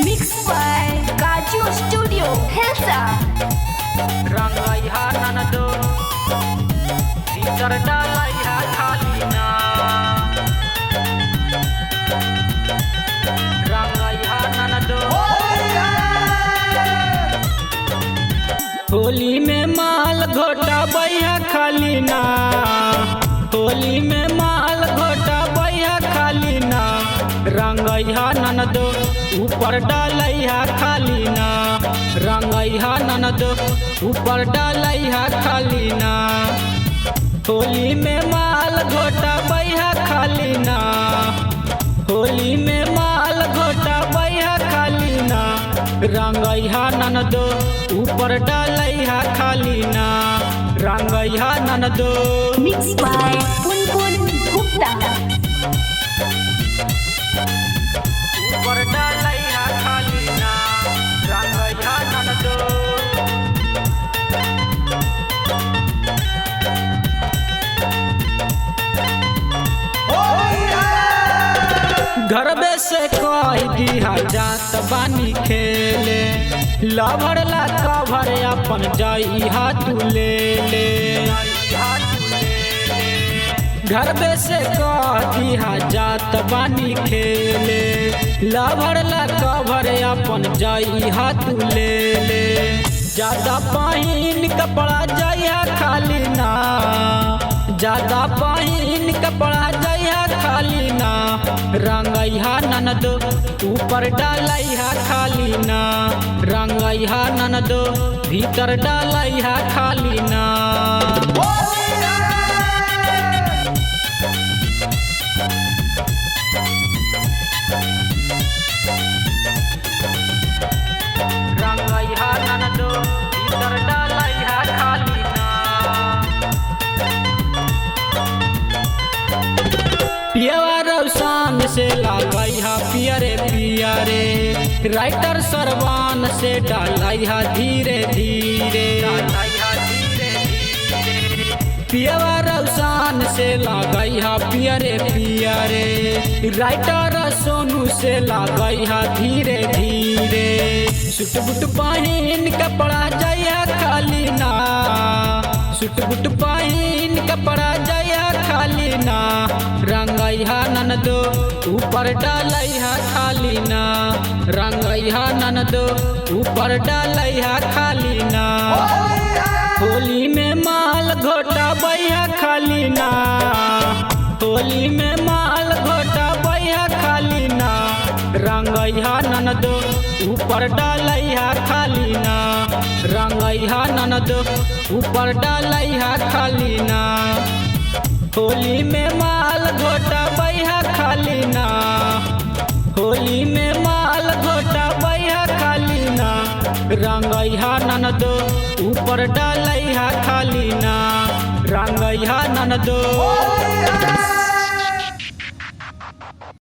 Mixed by Kaju Studio, Helsa. रंगैहा ननदो भीतर डालैहा खाली ना रंगैहा ननदो होली में माल घोटा बैहा खाली ना होली में माल घोटा बैहा खाली ना रंगैहा ननदो ऊपर डालैहा खाली ना रंगैहा ननदो ऊपर डालैहा खाली ना होली में माल घोटा बैहा खाली ना होली में माल घोटा बैहा खाली ना रंगैहा ननदो ऊपर डालैहा खाली ना रंगैहा ननदो Mixed by Punpun Gupta. ऊपर डालैहा खाली ना रंगैहा ननदो घरबे से कह दिहा जात बानी खेले लभर ला कभर अपन जइहा तू ले ले घरबे से कह दिहा जात बानी खेले लभर ला कभर अपन जइहा तू ले ले ज्यादा पहिन कपड़ा जइहा खाली ना ज्यादा पहिन कपड़ा जइहा खाली ना रंगैहा ननदो ऊपर डालैहा खाली ना रंगैहा ननदो भीतर डालैहा खाली ना रंगैहा ननदो भीतर डालैहा खाली ना पियवा रौसान से लागैहा पियरे पियरे राइटर सरवान से डालैहा धीरे धीरे पियवा रौसान से लागैहा पियरे पियरे राइटर सोनू से लागैहा धीरे धीरे सुट बुट पहिन कपड़ा जइहा खाली ना सुट बुट पहिन कपड़ा जइहा खाली ना रंगैहा ननदो ऊपर डालैहा खाली ना रंगैहा ननदो ऊपर डालैहा खाली ना होली में माल घोटा बैहा खाली ना होली में माल घोटा बैहा खाली ना रंगैहा ननदो ऊपर डालैहा खाली ना रंगैहा ननदो ऊपर डालैहा खाली ना होली में माल घोटा बैहा खाली ना होली में माल घोटा बैहा खाली ना रंगैहा ननदो ऊपर डालैहा खाली ना रंगैहा ननदो